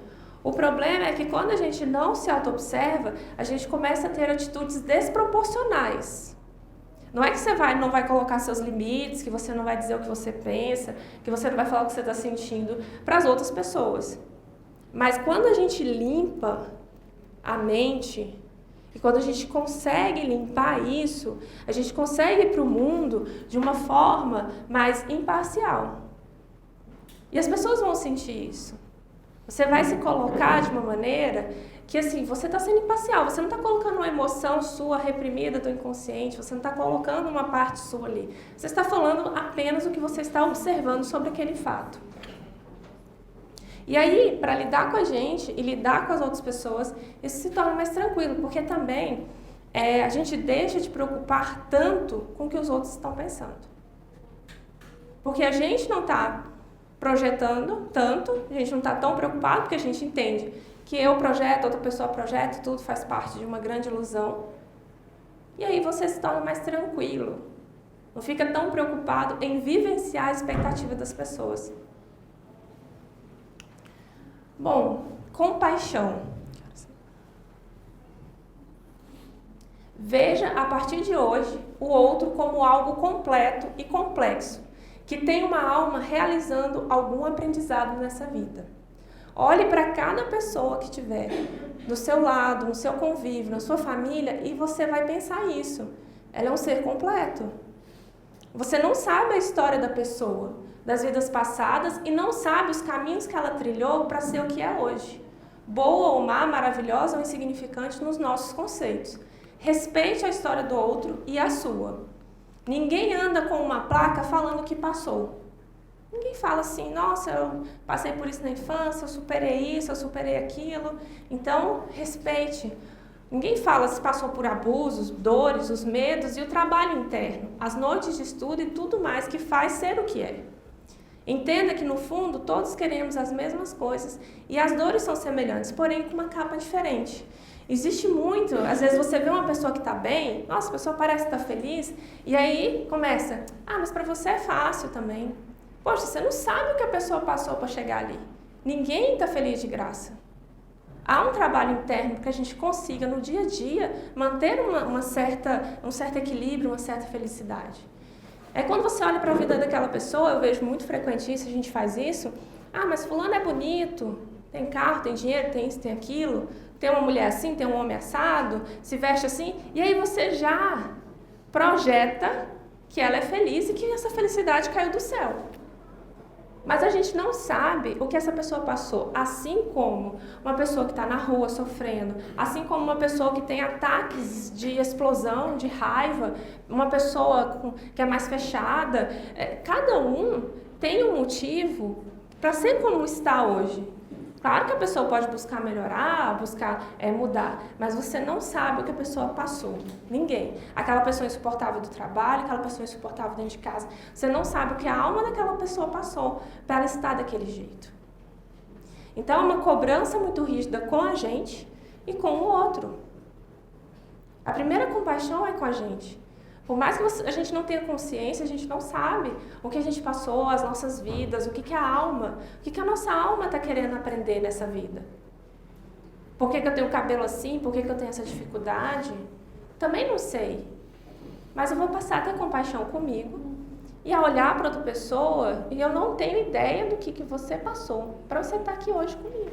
O problema é que quando a gente não se auto-observa, a gente começa a ter atitudes desproporcionais. Não é que você não vai colocar seus limites, que você não vai dizer o que você pensa, que você não vai falar o que você está sentindo para as outras pessoas. Mas quando a gente limpa a mente, e quando a gente consegue limpar isso, a gente consegue ir para o mundo de uma forma mais imparcial. E as pessoas vão sentir isso. Você vai se colocar de uma maneira que, assim, você está sendo imparcial. Você não está colocando uma emoção sua reprimida do inconsciente, você não está colocando uma parte sua ali. Você está falando apenas o que você está observando sobre aquele fato. E aí, para lidar com a gente e lidar com as outras pessoas, isso se torna mais tranquilo, porque também a gente deixa de preocupar tanto com o que os outros estão pensando. Porque a gente não está projetando tanto, a gente não está tão preocupado, porque a gente entende que eu projeto, outra pessoa projeta, tudo faz parte de uma grande ilusão. E aí você se torna mais tranquilo. Não fica tão preocupado em vivenciar a expectativa das pessoas. Bom, compaixão. Veja, a partir de hoje, o outro como algo completo e complexo, que tem uma alma realizando algum aprendizado nessa vida. Olhe para cada pessoa que tiver do seu lado, no seu convívio, na sua família, e você vai pensar isso. Ela é um ser completo. Você não sabe a história da pessoa, das vidas passadas, e não sabe os caminhos que ela trilhou para ser o que é hoje. Boa ou má, maravilhosa ou insignificante nos nossos conceitos. Respeite a história do outro e a sua. Ninguém anda com uma placa falando o que passou. Ninguém fala assim, nossa, eu passei por isso na infância, eu superei isso, eu superei aquilo. Então, respeite. Ninguém fala se passou por abusos, dores, os medos e o trabalho interno, as noites de estudo e tudo mais que faz ser o que é. Entenda que, no fundo, todos queremos as mesmas coisas e as dores são semelhantes, porém com uma capa diferente. Existe muito, às vezes você vê uma pessoa que está bem, nossa, a pessoa parece estar feliz, e aí começa, mas para você é fácil também. Poxa, você não sabe o que a pessoa passou para chegar ali. Ninguém está feliz de graça. Há um trabalho interno que a gente consiga, no dia a dia, manter um certo equilíbrio, uma certa felicidade. É quando você olha para a vida daquela pessoa, eu vejo muito frequente isso, a gente faz isso, mas fulano é bonito, tem carro, tem dinheiro, tem isso, tem aquilo, tem uma mulher assim, tem um homem assado, se veste assim, e aí você já projeta que ela é feliz e que essa felicidade caiu do céu. Mas a gente não sabe o que essa pessoa passou, assim como uma pessoa que está na rua sofrendo, assim como uma pessoa que tem ataques de explosão, de raiva, uma pessoa que é mais fechada. Cada um tem um motivo para ser como está hoje. Claro que a pessoa pode buscar melhorar, buscar mudar, mas você não sabe o que a pessoa passou. Ninguém. Aquela pessoa insuportável do trabalho, aquela pessoa insuportável dentro de casa. Você não sabe o que a alma daquela pessoa passou para ela estar daquele jeito. Então é uma cobrança muito rígida com a gente e com o outro. A primeira compaixão é com a gente. Por mais que a gente não tenha consciência, a gente não sabe o que a gente passou, as nossas vidas, o que a alma, o que a nossa alma está querendo aprender nessa vida. Por que eu tenho o cabelo assim? Por que eu tenho essa dificuldade? Também não sei. Mas eu vou passar a ter compaixão comigo e a olhar para outra pessoa e eu não tenho ideia do que você passou para você estar aqui hoje comigo.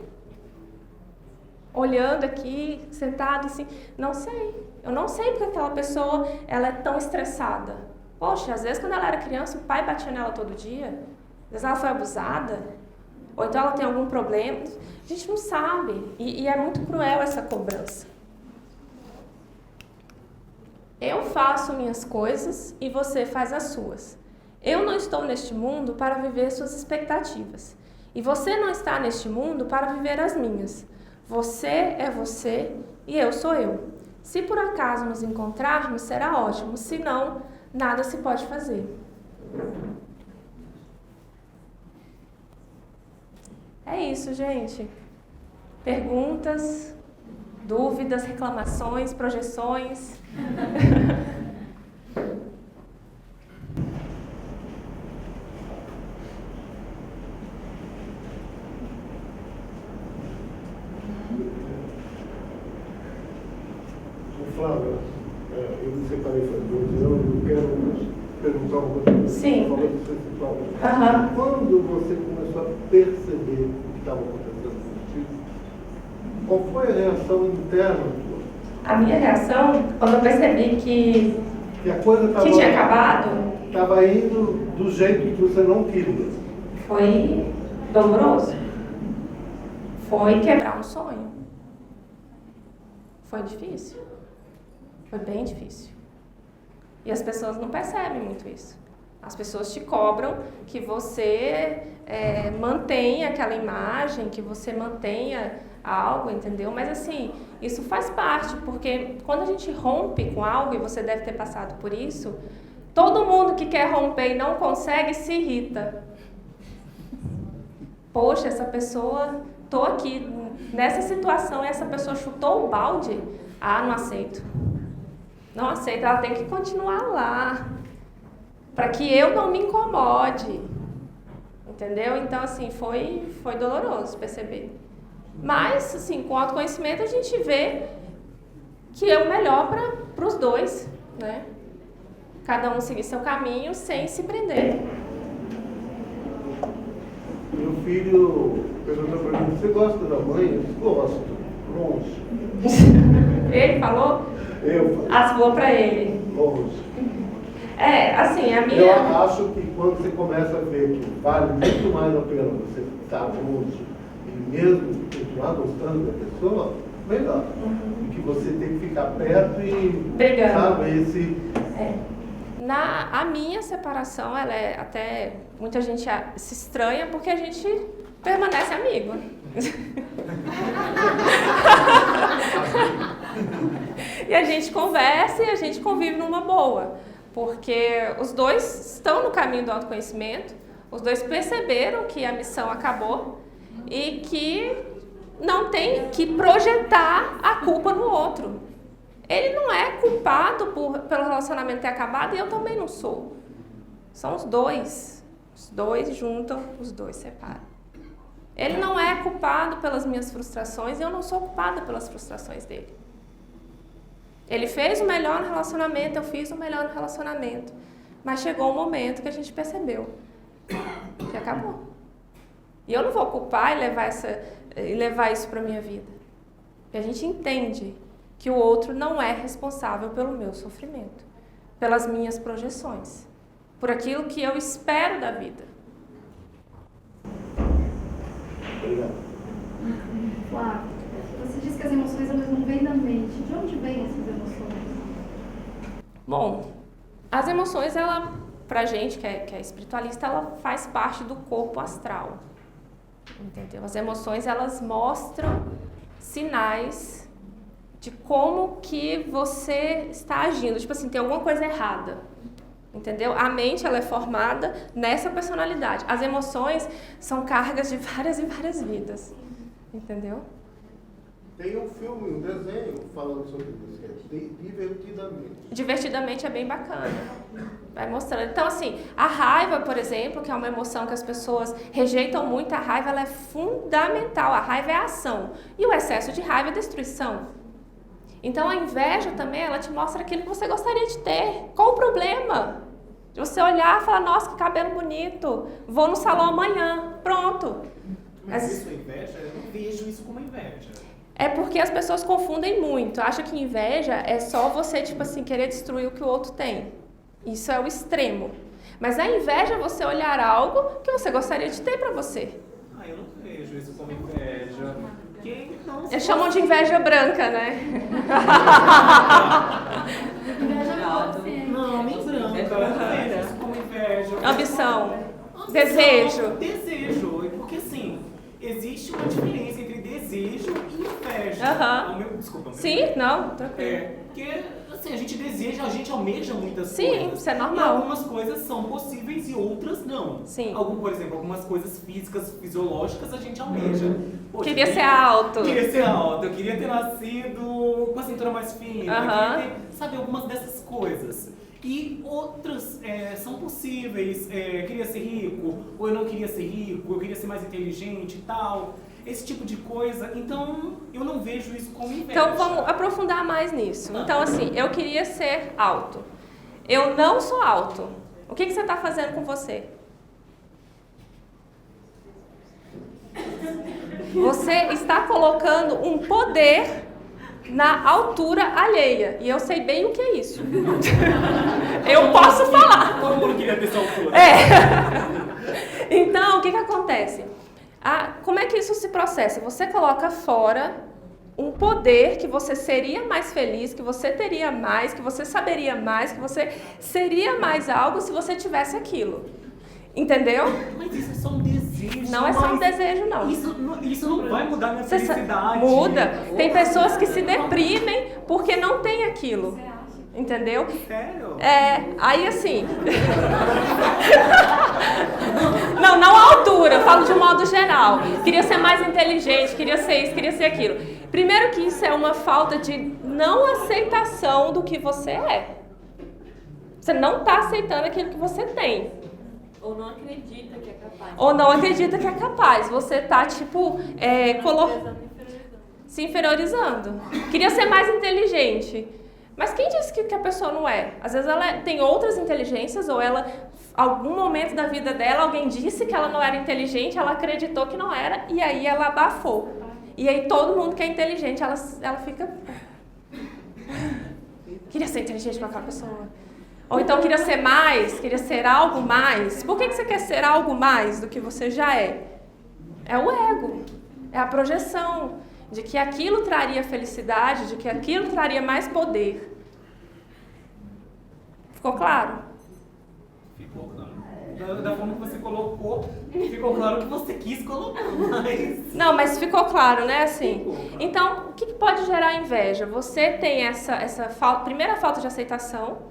Olhando aqui, sentado assim, não sei. Eu não sei porque aquela pessoa ela é tão estressada. Poxa, às vezes quando ela era criança, o pai batia nela todo dia. Às vezes ela foi abusada. Ou então ela tem algum problema. A gente não sabe. E é muito cruel essa cobrança. Eu faço minhas coisas e você faz as suas. Eu não estou neste mundo para viver suas expectativas. E você não está neste mundo para viver as minhas. Você é você e eu sou eu. Se por acaso nos encontrarmos, será ótimo. Se não, nada se pode fazer. É isso, gente. Perguntas, dúvidas, reclamações, projeções. Flávia, eu me separei faz 12 anos, eu quero perguntar uma coisa. Sim. Quando você começou a perceber o que estava acontecendo contigo, qual foi a reação interna tua? A minha reação, quando eu percebi que a coisa que tinha acabado, estava indo do jeito que você não queria. Foi doloroso. Foi quebrar um sonho. Foi difícil. Foi bem difícil. E as pessoas não percebem muito isso. As pessoas te cobram que você mantenha aquela imagem, que você mantenha algo, entendeu? Mas assim, isso faz parte, porque quando a gente rompe com algo, e você deve ter passado por isso, todo mundo que quer romper e não consegue se irrita. Poxa, essa pessoa, tô aqui nessa situação e essa pessoa chutou o balde. Ah, não aceito. Não aceito, ela tem que continuar lá, para que eu não me incomode, entendeu? Então, assim, foi doloroso perceber. Mas, assim, com autoconhecimento a gente vê que é o melhor para os dois, né? Cada um seguir seu caminho sem se prender. Meu filho perguntou para mim, você gosta da mãe? Eu disse, gosto, longe. Ele falou? Eu falei. Ah, falou pra ele. Longe. Assim, a minha... Eu acho que quando você começa a ver que vale muito mais a pena você estar longe e mesmo continuar gostando da pessoa, melhor. E que você tem que ficar perto e... brigando. Sabe, A minha separação, ela é até... Muita gente se estranha porque a gente permanece amigo. E a gente conversa e a gente convive numa boa, porque os dois estão no caminho do autoconhecimento, os dois perceberam que a missão acabou e que não tem que projetar a culpa no outro. Ele não é culpado pelo relacionamento ter acabado e eu também não sou. São os dois. Os dois juntam, os dois separam. Ele não é culpado pelas minhas frustrações e eu não sou culpada pelas frustrações dele. Ele fez o melhor no relacionamento, eu fiz o melhor no relacionamento. Mas chegou um momento que a gente percebeu que acabou. E eu não vou culpar e levar isso para a minha vida. E a gente entende que o outro não é responsável pelo meu sofrimento, pelas minhas projeções, por aquilo que eu espero da vida. Obrigado. Flávio, você diz que as emoções elas não vêm da mente. De onde vêm essas emoções? Bom, as emoções, ela, pra gente que é espiritualista, ela faz parte do corpo astral. Entendeu? As emoções, elas mostram sinais de como que você está agindo. Tipo assim, tem alguma coisa errada. Entendeu? A mente, ela é formada nessa personalidade. As emoções são cargas de várias e várias vidas. Entendeu? Tem um filme, um desenho falando sobre isso, que é Divertidamente. Divertidamente é bem bacana. Vai mostrando. Então, assim, a raiva, por exemplo, que é uma emoção que as pessoas rejeitam muito, a raiva ela é fundamental. A raiva é a ação. E o excesso de raiva é destruição. Então, a inveja também, ela te mostra aquilo que você gostaria de ter. Qual o problema? De você olhar e falar, nossa, que cabelo bonito. Vou no salão amanhã. Pronto. Mas isso é inveja? Eu não vejo isso como inveja. É porque as pessoas confundem muito. Acham que inveja é só você, tipo assim, querer destruir o que o outro tem. Isso é o extremo. Mas a inveja é você olhar algo que você gostaria de ter pra você. Eu não vejo isso como inveja. Eles chamam de inveja branca, né? Não, nem branca. Eu não vejo isso como inveja. Ambição. Desejo. Desejo. Porque assim, existe uma diferença entre desejo e inveja. Desculpa. Sim, não, tranquilo. Porque assim, a gente deseja, a gente almeja muitas coisas. Sim, isso é normal. E algumas coisas são possíveis e outras não. Sim. Por exemplo, algumas coisas físicas, fisiológicas, a gente almeja. Queria ser alto. Queria ser alto. Eu queria ter nascido com a cintura mais fina. Eu queria ter, sabe, algumas dessas coisas. E outras são possíveis. Queria ser rico, ou eu não queria ser rico, eu queria ser mais inteligente e tal. Esse tipo de coisa. Então, eu não vejo isso como inveja. Então, vamos aprofundar mais nisso. Então, assim, eu queria ser alto. Eu não sou alto. O que você está fazendo com você? Você está colocando um poder na altura alheia. E eu sei bem o que é isso. Eu posso falar. Todo mundo queria ter essa altura. Então, o que acontece? Como é que isso se processa? Você coloca fora um poder que você seria mais feliz, que você teria mais, que você saberia mais, que você seria mais algo se você tivesse aquilo. Entendeu? Mas isso é só um desejo. Não é só um desejo, não. Isso não vai mudar minha felicidade. Muda. Tem pessoas que se deprimem porque não tem aquilo. Entendeu? Sério? Aí assim... Não a altura, eu falo de um modo geral. Queria ser mais inteligente, queria ser isso, queria ser aquilo. Primeiro que isso é uma falta de não aceitação do que você é. Você não está aceitando aquilo que você tem. Ou não acredita que é capaz. Ou não acredita que é capaz. Você está, tipo, se inferiorizando. Queria ser mais inteligente. Mas quem disse que a pessoa não é? Às vezes ela tem outras inteligências, ou algum momento da vida dela, alguém disse que ela não era inteligente, ela acreditou que não era, e aí ela abafou. E aí todo mundo que é inteligente, ela fica... Queria ser inteligente com aquela pessoa. Ou então queria ser algo mais. Por que você quer ser algo mais do que você já é? É o ego, é a projeção de que aquilo traria felicidade, de que aquilo traria mais poder. Ficou claro? Ficou claro. Da forma que você colocou, ficou claro que você quis colocar, mas... Não, mas ficou claro, né? Assim. Então, o que pode gerar inveja? Você tem essa primeira falta de aceitação,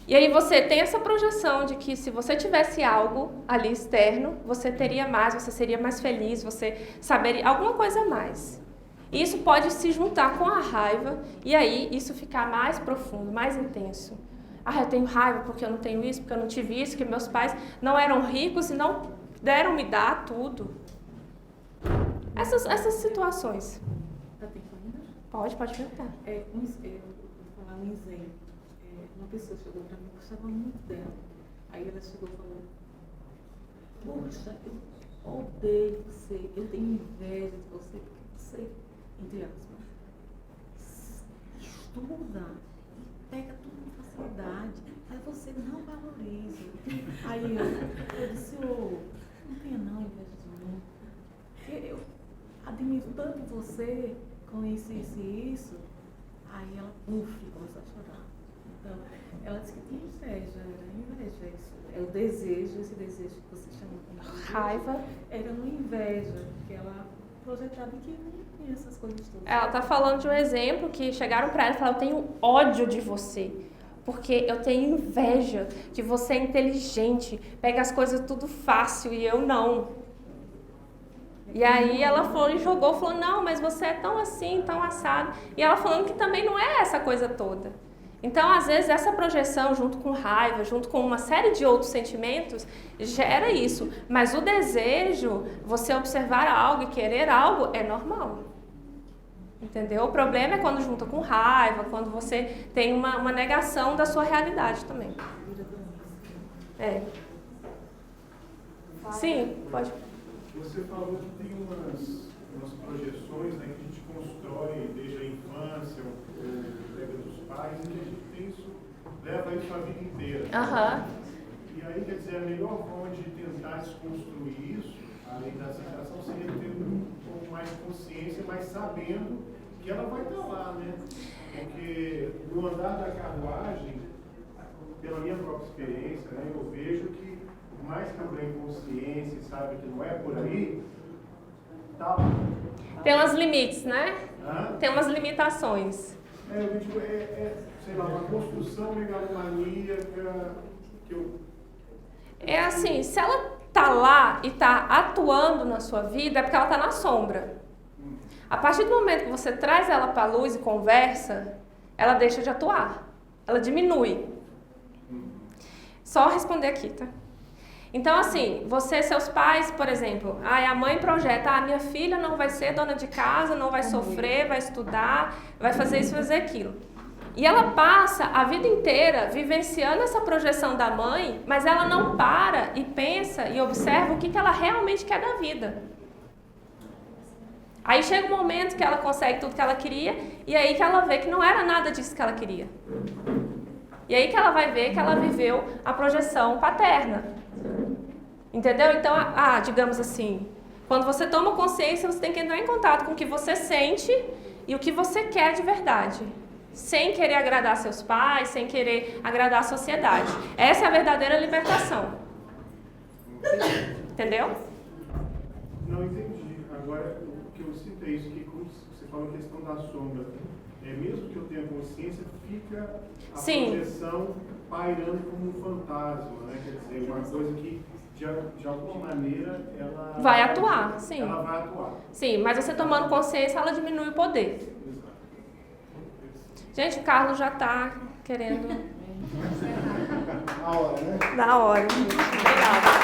e aí você tem essa projeção de que se você tivesse algo ali externo, você teria mais, você seria mais feliz, você saberia alguma coisa a mais. E isso pode se juntar com a raiva, e aí isso ficar mais profundo, mais intenso. Eu tenho raiva porque eu não tenho isso, porque eu não tive isso, porque meus pais não eram ricos e não deram me dar tudo. Essas situações. Tá tempo ainda? Pode perguntar. Vou falar um exemplo. Uma pessoa chegou para mim, eu gostava muito dela. Aí ela chegou e falou: poxa, eu odeio você, eu tenho inveja de você, porque você, entre aspas, estuda e pega tudo com facilidade, aí você não valoriza. Aí eu disse: não tenha não inveja de mim. Eu admiro tanto você com isso, isso e isso. Aí ela, começou a chorar. Então, ela disse que tinha inveja, era inveja isso. É o desejo, esse desejo que você chama de Raiva. era uma inveja, que ela projetava que não tinha essas coisas todas. Ela tá falando de um exemplo que chegaram pra ela e falaram, eu tenho ódio de você. Porque eu tenho inveja que você é inteligente, pega as coisas tudo fácil e eu não. E aí ela falou e jogou, falou, não, mas você é tão assim, tão assado. E ela falando que também não é essa coisa toda. Então, às vezes, essa projeção, junto com raiva, junto com uma série de outros sentimentos, gera isso. Mas o desejo, você observar algo e querer algo, é normal. Entendeu? O problema é quando junta com raiva, quando você tem uma negação da sua realidade também. É. Sim, pode. Você falou que tem umas projeções, né, que a gente constrói desde a infância, ou pega dos pais, e que a gente tem isso, leva isso a vida inteira. E aí, quer dizer, a melhor forma de tentar desconstruir isso, além da aceitação, seria ter um pouco mais de consciência, mas sabendo que ela vai estar lá, né? Porque no andar da carruagem, pela minha própria experiência, né, eu vejo que por mais que eu ganhe consciência e saiba que não é por aí, tá lá. Tem umas limites, né? Hã? Tem umas limitações. Eu digo, sei lá, uma construção megalomaníaca que eu... É assim, se ela tá lá e tá atuando na sua vida, é porque ela tá na sombra. A partir do momento que você traz ela para a luz e conversa, ela deixa de atuar. Ela diminui. Só responder aqui, tá? Então, assim, seus pais, por exemplo, a mãe projeta, minha filha não vai ser dona de casa, não vai sofrer, vai estudar, vai fazer isso, fazer aquilo. E ela passa a vida inteira vivenciando essa projeção da mãe, mas ela não para e pensa e observa o que ela realmente quer da vida. Aí chega um momento que ela consegue tudo que ela queria, e aí que ela vê que não era nada disso que ela queria. E aí que ela vai ver que ela viveu a projeção paterna. Entendeu? Então, digamos assim, quando você toma consciência, você tem que entrar em contato com o que você sente e o que você quer de verdade. Sem querer agradar seus pais, sem querer agradar a sociedade. Essa é a verdadeira libertação. Entendeu? Não entendi. Agora, o que eu sinto é isso, que quando você fala a questão da sombra, mesmo que eu tenha consciência, fica a projeção pairando como um fantasma, né? Quer dizer, uma coisa que, de alguma maneira, ela... Vai atuar, sim. Ela vai atuar. Sim, mas você tomando consciência, ela diminui o poder. Exato. Gente, o Carlos já tá querendo... Na hora, né? Na hora. Obrigada.